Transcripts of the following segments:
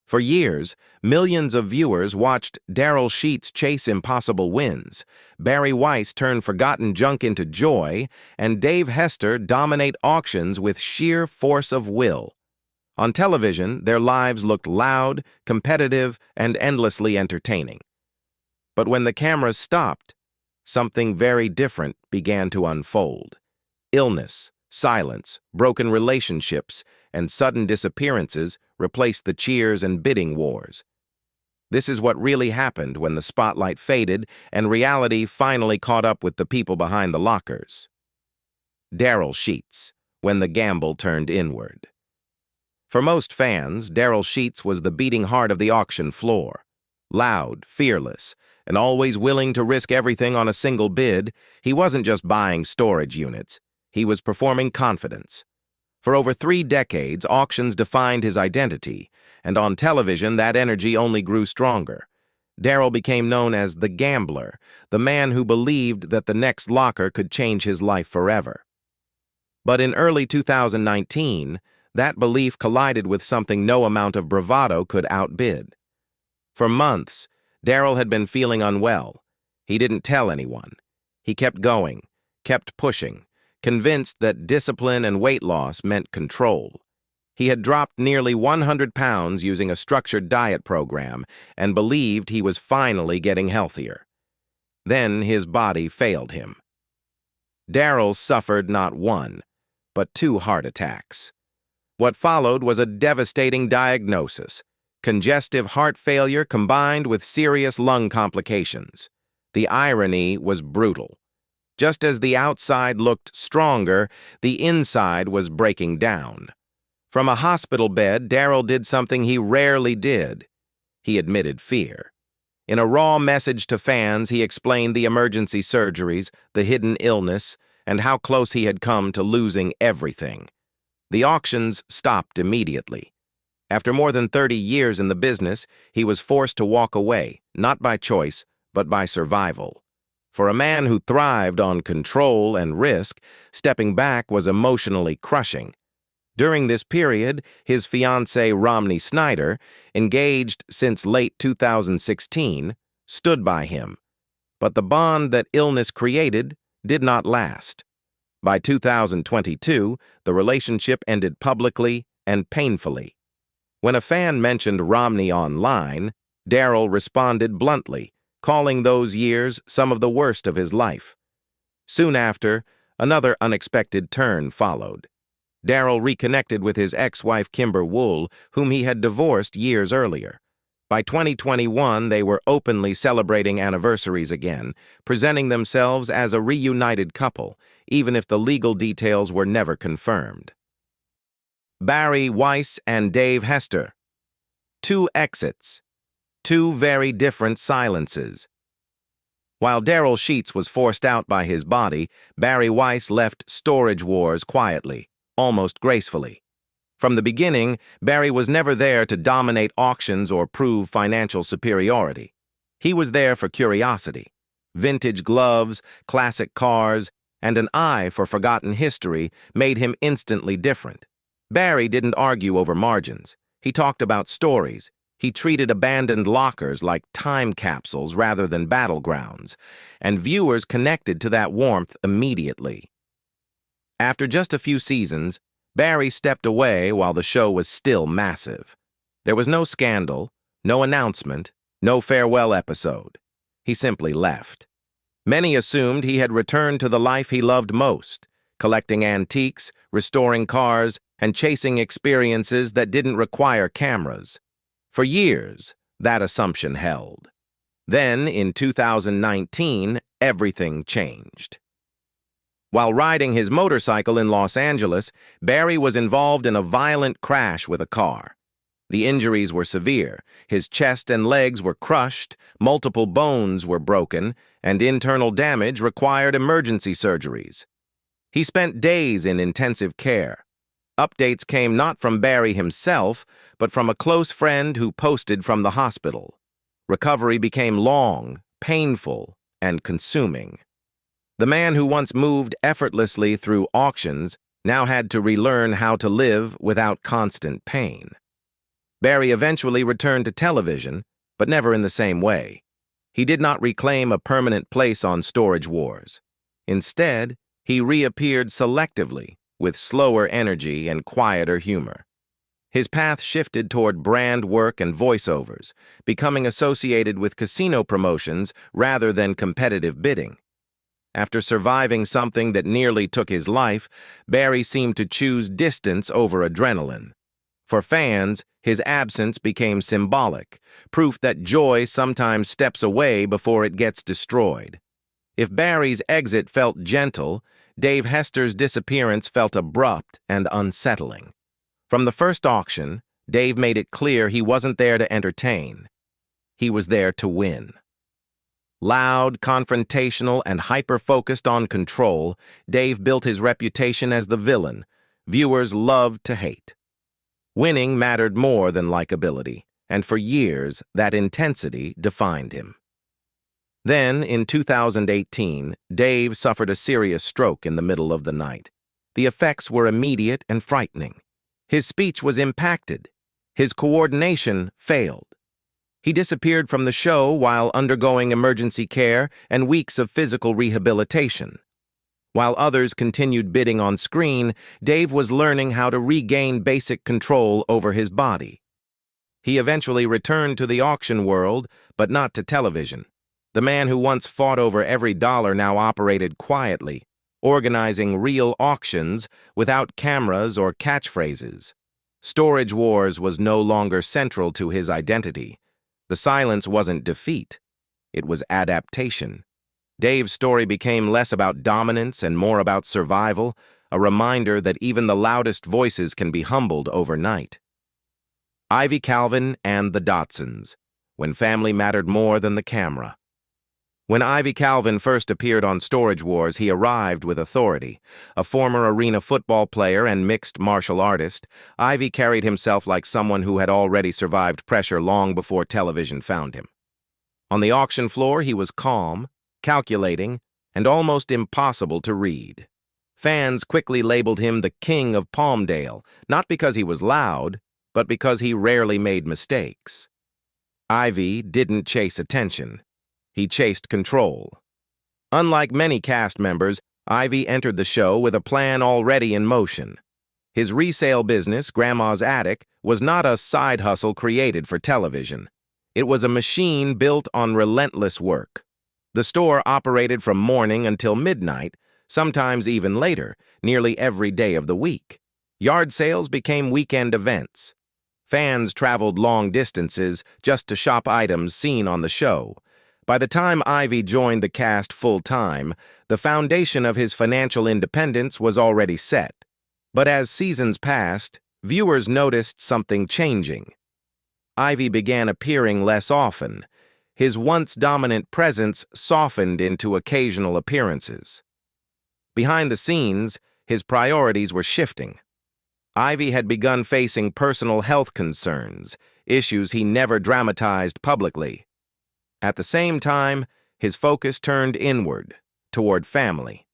For years, millions of viewers watched Daryl Sheets chase impossible wins, Barry Weiss turn forgotten junk into joy, and Dave Hester dominate auctions with sheer force of will. On television, their lives looked loud, competitive, and endlessly entertaining. But when the cameras stopped, something very different began to unfold. Illness, silence, broken relationships, and sudden disappearances replaced the cheers and bidding wars. This is what really happened when the spotlight faded and reality finally caught up with the people behind the lockers. Daryl Sheets, when the gamble turned inward. For most fans, Daryl Sheets was the beating heart of the auction floor. Loud, fearless, and always willing to risk everything on a single bid, he wasn't just buying storage units. He was performing confidence. For over 3 decades, auctions defined his identity, and on television that energy only grew stronger. Daryl became known as the gambler, the man who believed that the next locker could change his life forever. But in early 2019, that belief collided with something no amount of bravado could outbid. For months, Daryl had been feeling unwell. He didn't tell anyone. He kept going, kept pushing, convinced that discipline and weight loss meant control. He had dropped nearly 100 pounds using a structured diet program and believed he was finally getting healthier. Then his body failed him. Daryl suffered not 1, but 2 heart attacks. What followed was a devastating diagnosis: congestive heart failure combined with serious lung complications. The irony was brutal. Just as the outside looked stronger, the inside was breaking down. From a hospital bed, Daryl did something he rarely did. He admitted fear. In a raw message to fans, he explained the emergency surgeries, the hidden illness, and how close he had come to losing everything. The auctions stopped immediately. After more than 30 years in the business, he was forced to walk away, not by choice, but by survival. For a man who thrived on control and risk, stepping back was emotionally crushing. During this period, his fiancée Romney Snyder, engaged since late 2016, stood by him. But the bond that illness created did not last. By 2022, the relationship ended publicly and painfully. When a fan mentioned Romney online, Daryl responded bluntly, calling those years some of the worst of his life. Soon after, another unexpected turn followed. Daryl reconnected with his ex-wife Kimber Wool, whom he had divorced years earlier. By 2021, they were openly celebrating anniversaries again, presenting themselves as a reunited couple, even if the legal details were never confirmed. Barry Weiss and Dave Hester. 2 exits. 2 very different silences. While Daryl Sheets was forced out by his body, Barry Weiss left storage wars quietly, almost gracefully. From the beginning, Barry was never there to dominate auctions or prove financial superiority. He was there for curiosity. Vintage gloves, classic cars, and an eye for forgotten history made him instantly different. Barry didn't argue over margins. He talked about stories. He treated abandoned lockers like time capsules rather than battlegrounds, and viewers connected to that warmth immediately. After just a few seasons, Barry stepped away while the show was still massive. There was no scandal, no announcement, no farewell episode. He simply left. Many assumed he had returned to the life he loved most, collecting antiques, restoring cars, and chasing experiences that didn't require cameras. For years, that assumption held. Then, in 2019, everything changed. While riding his motorcycle in Los Angeles, Barry was involved in a violent crash with a car. The injuries were severe. His chest and legs were crushed, multiple bones were broken, and internal damage required emergency surgeries. He spent days in intensive care. Updates came not from Barry himself, but from a close friend who posted from the hospital. Recovery became long, painful, and consuming. The man who once moved effortlessly through auctions now had to relearn how to live without constant pain. Barry eventually returned to television, but never in the same way. He did not reclaim a permanent place on Storage Wars. Instead, he reappeared selectively, with slower energy and quieter humor. His path shifted toward brand work and voiceovers, becoming associated with casino promotions rather than competitive bidding. After surviving something that nearly took his life, Barry seemed to choose distance over adrenaline. For fans, his absence became symbolic, proof that joy sometimes steps away before it gets destroyed. If Barry's exit felt gentle, Dave Hester's disappearance felt abrupt and unsettling. From the first auction, Dave made it clear he wasn't there to entertain. He was there to win. Loud, confrontational, and hyper-focused on control, Dave built his reputation as the villain viewers loved to hate. Winning mattered more than likability, and for years, that intensity defined him. Then, in 2018, Dave suffered a serious stroke in the middle of the night. The effects were immediate and frightening. His speech was impacted. His coordination failed. He disappeared from the show while undergoing emergency care and weeks of physical rehabilitation. While others continued bidding on screen, Dave was learning how to regain basic control over his body. He eventually returned to the auction world, but not to television. The man who once fought over every dollar now operated quietly, organizing real auctions without cameras or catchphrases. Storage Wars was no longer central to his identity. The silence wasn't defeat. It was adaptation. Dave's story became less about dominance and more about survival, a reminder that even the loudest voices can be humbled overnight. Ivy Calvin and the Dotsons, when family mattered more than the camera. When Ivy Calvin first appeared on Storage Wars, he arrived with authority. A former arena football player and mixed martial artist, Ivy carried himself like someone who had already survived pressure long before television found him. On the auction floor, he was calm, calculating, and almost impossible to read. Fans quickly labeled him the King of Palmdale, not because he was loud, but because he rarely made mistakes. Ivy didn't chase attention. He chased control. Unlike many cast members, Ivy entered the show with a plan already in motion. His resale business, Grandma's Attic, was not a side hustle created for television. It was a machine built on relentless work. The store operated from morning until midnight, sometimes even later, nearly every day of the week. Yard sales became weekend events. Fans traveled long distances just to shop items seen on the show. By the time Ivy joined the cast full-time, the foundation of his financial independence was already set. But as seasons passed, viewers noticed something changing. Ivy began appearing less often. His once dominant presence softened into occasional appearances. Behind the scenes, his priorities were shifting. Ivy had begun facing personal health concerns, issues he never dramatized publicly. At the same time, his focus turned inward, toward family.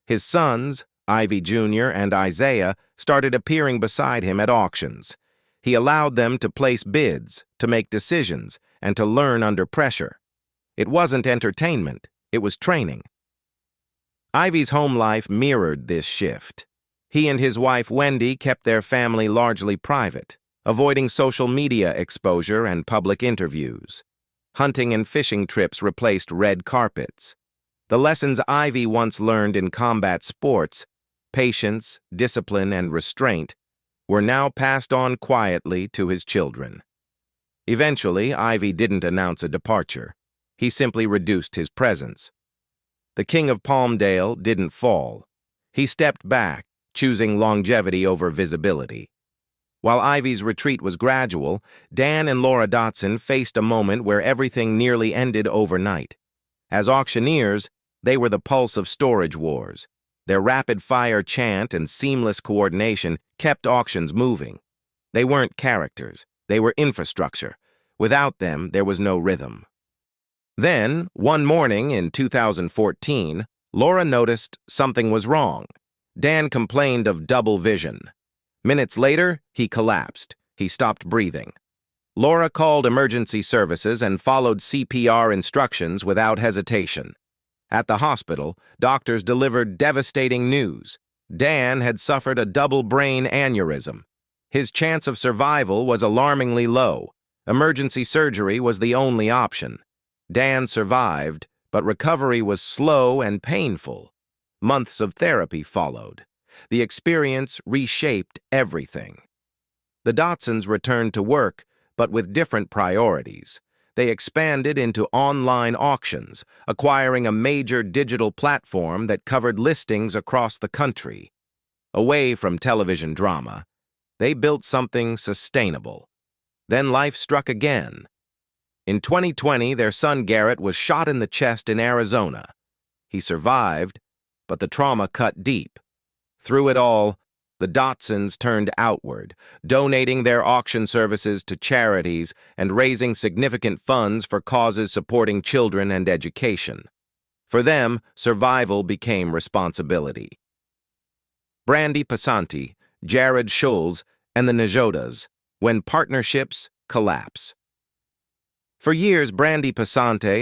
His sons, Ivy Jr. and Isaiah, started appearing beside him at auctions. He allowed them to place bids, to make decisions, and to learn under pressure. It wasn't entertainment, it was training. Ivy's home life mirrored this shift. He and his wife Wendy kept their family largely private, avoiding social media exposure and public interviews. Hunting and fishing trips replaced red carpets. The lessons Ivy once learned in combat sports, patience, discipline, and restraint, were now passed on quietly to his children. Eventually, Ivy didn't announce a departure. He simply reduced his presence. The King of Palmdale didn't fall. He stepped back, choosing longevity over visibility. While Ivy's retreat was gradual, Dan and Laura Dotson faced a moment where everything nearly ended overnight. As auctioneers, they were the pulse of Storage Wars. Their rapid-fire chant and seamless coordination kept auctions moving. They weren't characters, they were infrastructure. Without them, there was no rhythm. Then, one morning in 2014, Laura noticed something was wrong. Dan complained of double vision. Minutes later, he collapsed. He stopped breathing. Laura called emergency services and followed CPR instructions without hesitation. At the hospital, doctors delivered devastating news. Dan had suffered a double brain aneurysm. His chance of survival was alarmingly low. Emergency surgery was the only option. Dan survived, but recovery was slow and painful. Months of therapy followed. The experience reshaped everything. The Dotsons returned to work, but with different priorities. They expanded into online auctions, acquiring a major digital platform that covered listings across the country. Away from television drama, they built something sustainable. Then life struck again. In 2020, their son Garrett was shot in the chest in Arizona. He survived, but the trauma cut deep. Through it all, the Dotsons turned outward, donating their auction services to charities and raising significant funds for causes supporting children and education. For them, survival became responsibility. Brandi Jarrod Schulz, and the Najodas, when partnerships collapse. For years, Brandi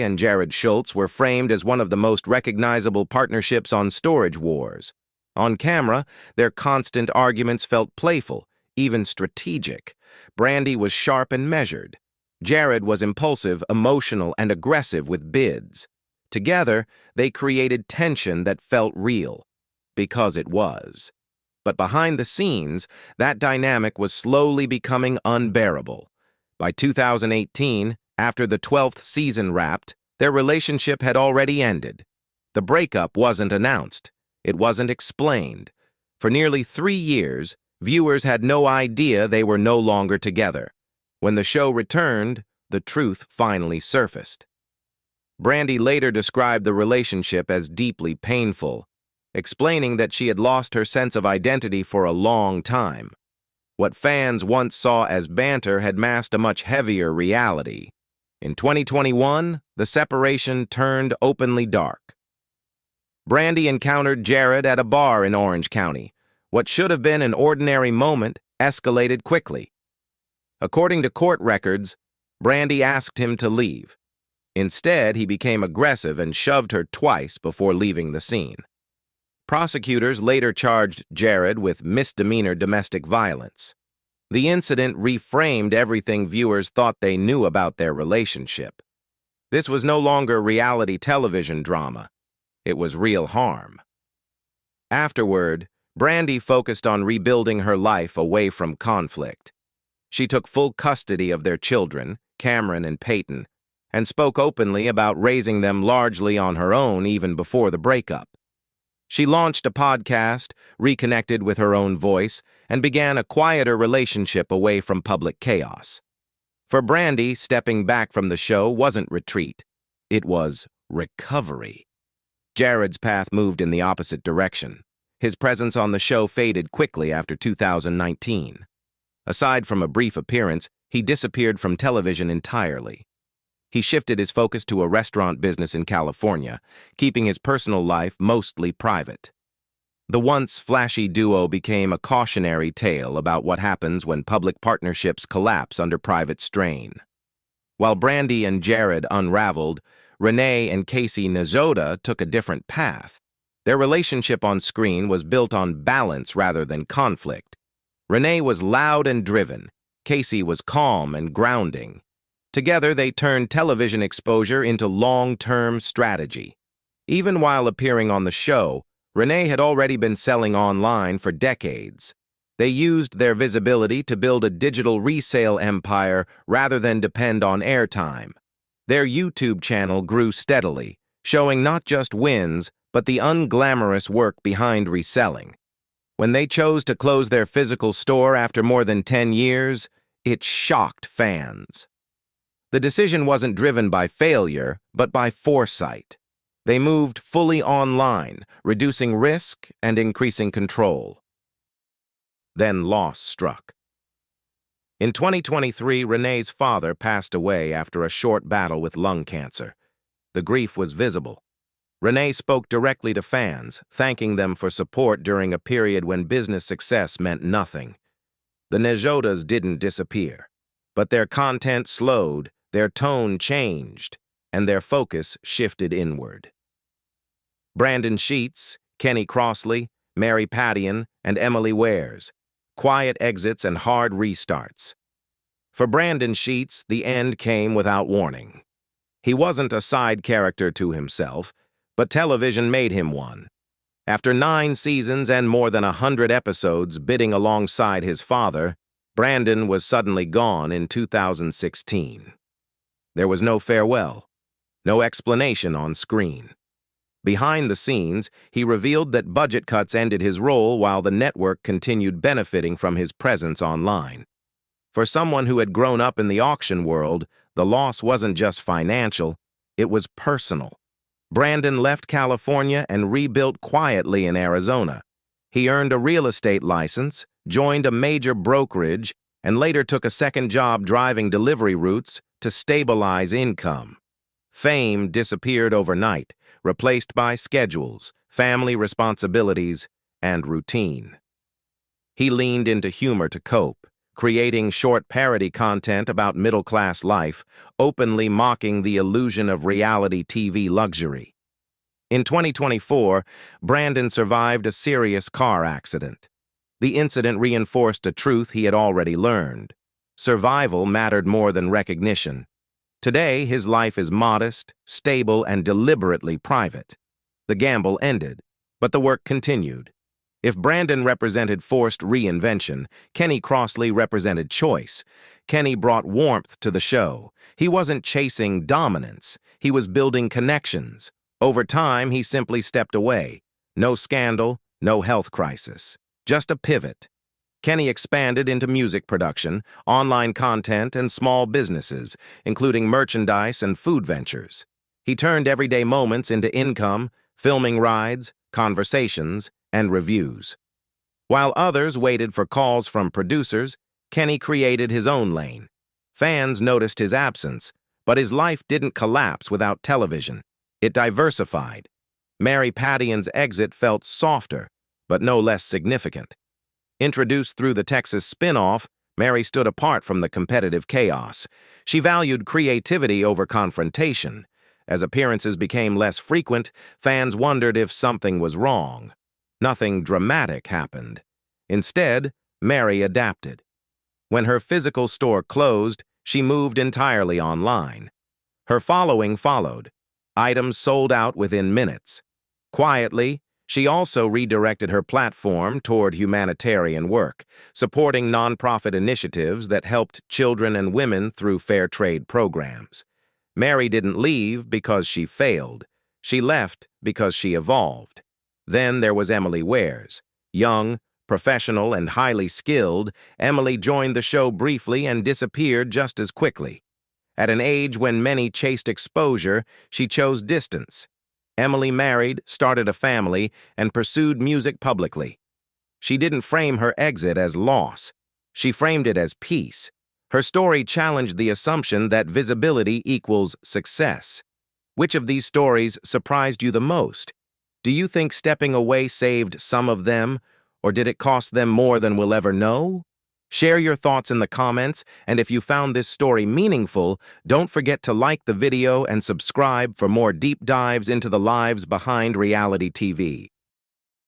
and Jarrod Schulz were framed as one of the most recognizable partnerships on Storage Wars. On camera, their constant arguments felt playful, even strategic. Brandi was sharp and measured. Jarrod was impulsive, emotional, and aggressive with bids. Together, they created tension that felt real, because it was. But behind the scenes, that dynamic was slowly becoming unbearable. By 2018, after the 12th season wrapped, their relationship had already ended. The breakup wasn't announced. It wasn't explained. For nearly 3 years, viewers had no idea they were no longer together. When the show returned, the truth finally surfaced. Brandi later described the relationship as deeply painful, explaining that she had lost her sense of identity for a long time. What fans once saw as banter had masked a much heavier reality. In 2021, the separation turned openly dark. Brandi encountered Jarrod at a bar in Orange County. What should have been an ordinary moment escalated quickly. According to court records, Brandi asked him to leave. Instead, he became aggressive and shoved her twice before leaving the scene. Prosecutors later charged Jarrod with misdemeanor domestic violence. The incident reframed everything viewers thought they knew about their relationship. This was no longer reality television drama. It was real harm. Afterward, Brandi focused on rebuilding her life away from conflict. She took full custody of their children, Cameron and Peyton, and spoke openly about raising them largely on her own even before the breakup. She launched a podcast, reconnected with her own voice, and began a quieter relationship away from public chaos. For Brandi, stepping back from the show wasn't retreat. It was recovery. Jarrod's path moved in the opposite direction. His presence on the show faded quickly after 2019. Aside from a brief appearance, he disappeared from television entirely. He shifted his focus to a restaurant business in California, keeping his personal life mostly private. The once flashy duo became a cautionary tale about what happens when public partnerships collapse under private strain. While Brandi and Jarrod unraveled, Rene and Casey took a different path. Their relationship on screen was built on balance rather than conflict. Rene was loud and driven. Casey was calm and grounding. Together, they turned television exposure into long-term strategy. Even while appearing on the show, Rene had already been selling online for decades. They used their visibility to build a digital resale empire rather than depend on airtime. Their YouTube channel grew steadily, showing not just wins, but the unglamorous work behind reselling. When they chose to close their physical store after more than 10 years, it shocked fans. The decision wasn't driven by failure, but by foresight. They moved fully online, reducing risk and increasing control. Then loss struck. In 2023, Rene's father passed away after a short battle with lung cancer. The grief was visible. Rene spoke directly to fans, thanking them for support during a period when business success meant nothing. The Nejodas didn't disappear, but their content slowed, their tone changed, and their focus shifted inward. Brandi Sheets, Kenny Crossley, Mary Pattian, and Emily Weiss. Quiet exits and hard restarts. For Brandi Sheets, the end came without warning. He wasn't a side character to himself, but television made him one. After 9 seasons and more than 100 episodes bidding alongside his father, Brandi was suddenly gone in 2016. There was no farewell, no explanation on screen. Behind the scenes, he revealed that budget cuts ended his role while the network continued benefiting from his presence online. For someone who had grown up in the auction world, the loss wasn't just financial, it was personal. Brandi left California and rebuilt quietly in Arizona. He earned a real estate license, joined a major brokerage, and later took a second job driving delivery routes to stabilize income. Fame disappeared overnight, replaced by schedules, family responsibilities, and routine. He leaned into humor to cope, creating short parody content about middle-class life, openly mocking the illusion of reality TV luxury. In 2024, Brandi survived a serious car accident. The incident reinforced a truth he had already learned. Survival mattered more than recognition. Today, his life is modest, stable, and deliberately private. The gamble ended, but the work continued. If Brandi represented forced reinvention, Kenny Crossley represented choice. Kenny brought warmth to the show. He wasn't chasing dominance. He was building connections. Over time, he simply stepped away. No scandal, no health crisis. Just a pivot. Kenny expanded into music production, online content, and small businesses, including merchandise and food ventures. He turned everyday moments into income, filming rides, conversations, and reviews. While others waited for calls from producers, Kenny created his own lane. Fans noticed his absence, but his life didn't collapse without television. It diversified. Mary Pattian's exit felt softer, but no less significant. Introduced through the Texas spin-off, Mary stood apart from the competitive chaos. She valued creativity over confrontation. As appearances became less frequent, fans wondered if something was wrong. Nothing dramatic happened. Instead, Mary adapted. When her physical store closed, she moved entirely online. Her following followed. Items sold out within minutes. Quietly, she also redirected her platform toward humanitarian work, supporting nonprofit initiatives that helped children and women through fair trade programs. Mary didn't leave because she failed. She left because she evolved. Then there was Emily Weiss. Young, professional, and highly skilled, Emily joined the show briefly and disappeared just as quickly. At an age when many chased exposure, she chose distance. Emily married, started a family, and pursued music publicly. She didn't frame her exit as loss. She framed it as peace. Her story challenged the assumption that visibility equals success. Which of these stories surprised you the most? Do you think stepping away saved some of them, or did it cost them more than we'll ever know? Share your thoughts in the comments, and if you found this story meaningful, don't forget to like the video and subscribe for more deep dives into the lives behind reality TV.